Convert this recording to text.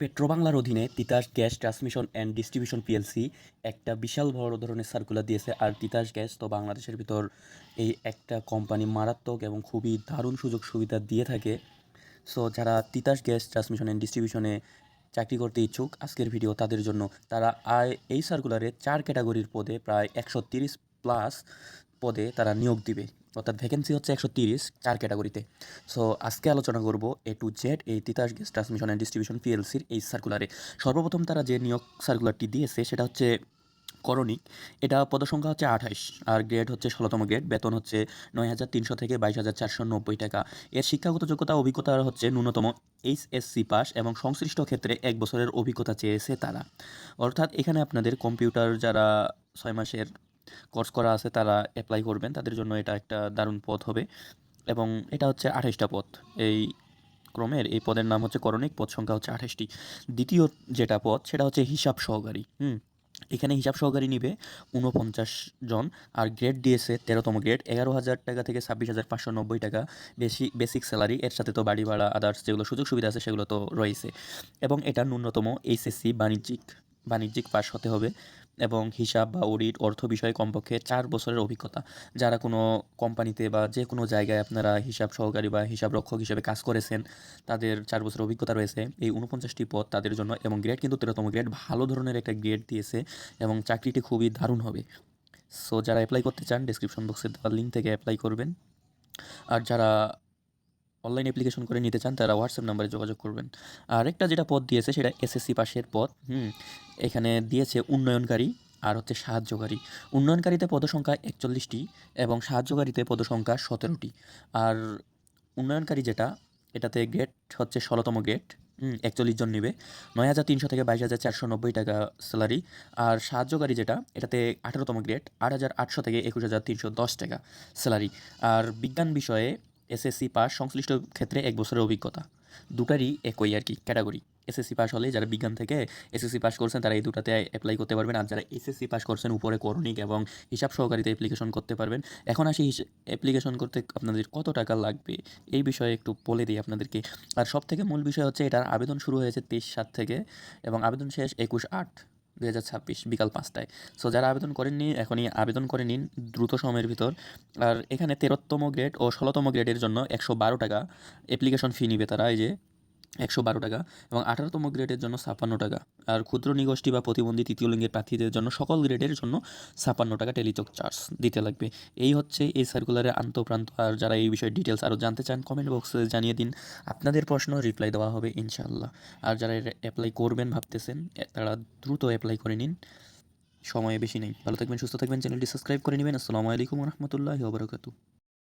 পেট্রোবাংলার অধীনে Titas gas transmission and distribution PLC একটা বিশাল বড় ধরনের সার্কুলার দিয়েছে। আর তিতাস গ্যাস তো বাংলাদেশের ভিতর এই একটা কোম্পানি মারাত্মক এবং খুবই দারুণ সুযোগ সুবিধা দিয়ে থাকে। সো যারা তিতাস গ্যাস ট্রান্সমিশন অ্যান্ড ডিস্ট্রিবিউশনে চাকরি করতে ইচ্ছুক, আজকের ভিডিও তাদের জন্য। তারা এই সার্কুলারে 4 ক্যাটাগরির পদে প্রায় 130 প্লাস পদে তারা নিয়োগ দিবে, অর্থাৎ ভ্যাকেন্সি হচ্ছে 130 4 ক্যাটাগরিতে। সো আজকে আলোচনা করব এ টু জেড এই Titas gas transmission and distribution পিএলসির এই সার্কুলারে। সর্বপ্রথম তারা যে নিয়োগ সার্কুলারটি দিয়েছে সেটা হচ্ছে করণিক। এটা পদসংখ্যা হচ্ছে 28 আর গ্রেড হচ্ছে 16তম গ্রেড। বেতন হচ্ছে 9,300 থেকে 22,490 টাকা। এর শিক্ষাগত যোগ্যতা অভিজ্ঞতা হচ্ছে ন্যূনতম এইচএসসি পাস এবং সংশ্লিষ্ট ক্ষেত্রে 1 বছরের অভিজ্ঞতা চেয়েছে তারা। অর্থাৎ এখানে আপনাদের কম্পিউটার যারা 6 মাসের কোর্স করা আছে তারা অ্যাপ্লাই করবেন, তাদের জন্য এটা একটা দারুণ পদ হবে। এবং এটা হচ্ছে 28টা পদ। এই ক্রমের এই পদের নাম হচ্ছে করণিক, পদ সংখ্যা হচ্ছে 28টি। দ্বিতীয় যেটা পদ সেটা হচ্ছে হিসাব সহকারী। এখানে হিসাব সহকারী নিবে 49 জন। আর গ্রেড দিয়েছে 13তম গ্রেড, 11,000 টাকা থেকে 26,590 টাকা বেসিক স্যালারি। এর সাথে তো বাড়ি ভাড়া আদার্স যেগুলো সুযোগ সুবিধা আছে সেগুলো তো রয়েছে। এবং এটা ন্যূনতম এইচএসসি বাণিজ্যিক পাস হতে হবে এবং হিসাব বা অডিট অর্থ বিষয়ে কমপক্ষে 4 বছরের অভিজ্ঞতা। যারা কোনো কোম্পানিতে বা যে কোনো জায়গায় আপনারা হিসাব সহকারী বা হিসাব রক্ষক হিসেবে কাজ করেছেন, তাদের 4 বছরের অভিজ্ঞতা রয়েছে। এই 49টি পদ তাদের জন্য। এবং গ্রেড কিন্তু 13তম গ্রেড, ভালো ধরনের একটা গ্রেড দিয়েছে এবং চাকরিটি খুবই দারুণ হবে। সো যারা অ্যাপ্লাই করতে চান ডেসক্রিপশন বক্সে দেওয়া লিঙ্ক থেকে অ্যাপ্লাই করবেন। আর যারা অনলাইন অ্যাপ্লিকেশন করে নিতে চান তারা হোয়াটসঅ্যাপ নাম্বারে যোগাযোগ করবেন। আর একটা যেটা পদ দিয়েছে সেটা এসএসসি পাশের পদ। এখানে দিয়েছে উন্নয়নকারী আর হচ্ছে সাহায্যকারী। উন্নয়নকারীতে পদসংখ্যা 41টি এবং সাহায্যকারীতে পদসংখ্যা 17টি। আর উন্নয়নকারী যেটা, এটাতে গ্রেড হচ্ছে 16তম গ্রেড। 41 জন নেবে, 9,300 থেকে 22,490 টাকা স্যালারি। আর সাহায্যকারী যেটা, এটাতে 18তম গ্রেড, 8,800 থেকে 21,310 টাকা স্যালারি। আর বিজ্ঞান বিষয়ে এসএসসি পাস, সংশ্লিষ্ট ক্ষেত্রে 1 বছরের অভিজ্ঞতা। দুটারই একই আর কি ক্যাটাগরি। এসএসসি পাস হলে যারা বিজ্ঞান থেকে এসএসসি পাস করছেন তারা এই দুটাতে অ্যাপ্লাই করতে পারবেন। আর যারা এসএসসি পাস করছেন উপরে করণিক এবং হিসাব সহকারীতে অ্যাপ্লিকেশন করতে পারবেন। এখন আসি অ্যাপ্লিকেশন করতে আপনাদের কত টাকা লাগবে এই বিষয়ে একটু বলে দিই আপনাদেরকে। আর সবথেকে মূল বিষয় হচ্ছে এটার আবেদন শুরু হয়েছে 23/7 থেকে এবং আবেদন শেষ 21/8/2026 বিকাল 5টায়। সো যারা আবেদন করেননি এখনই আবেদন করে নিন দ্রুত সময়ের ভিতর। আর এখানে 13তম গ্রেড ও 16তম গ্রেডের জন্য 112 টাকা অ্যাপ্লিকেশন ফি নিবে তারা, এই যে 112 টাকা। এবং 18তম গ্রেডের জন্য 56 টাকা। আর ক্ষুদ্র নিগোষ্ঠী বা প্রতিবন্ধী তৃতীয় লিঙ্গের প্রার্থীদের জন্য সকল গ্রেডের জন্য 56 টাকা টেলিটক চার্জ দিতে লাগবে। এই হচ্ছে এই সার্কুলারের আন্তঃপ্রান্ত। আর যারা এই বিষয়ে ডিটেলস আরও জানতে চান কমেন্ট বক্সে জানিয়ে দিন, আপনাদের প্রশ্ন রিপ্লাই দেওয়া হবে ইনশাআল্লাহ। আর যারা অ্যাপ্লাই করবেন ভাবতেছেন তারা দ্রুত অ্যাপ্লাই করে নিন, সময় বেশি নেই। ভালো থাকবেন, সুস্থ থাকবেন, চ্যানেলটি সাবস্ক্রাইব করে নেবেন। আসসালামু আলাইকুম রহমতুল্লাহি ওয়া বারাকাতুহু।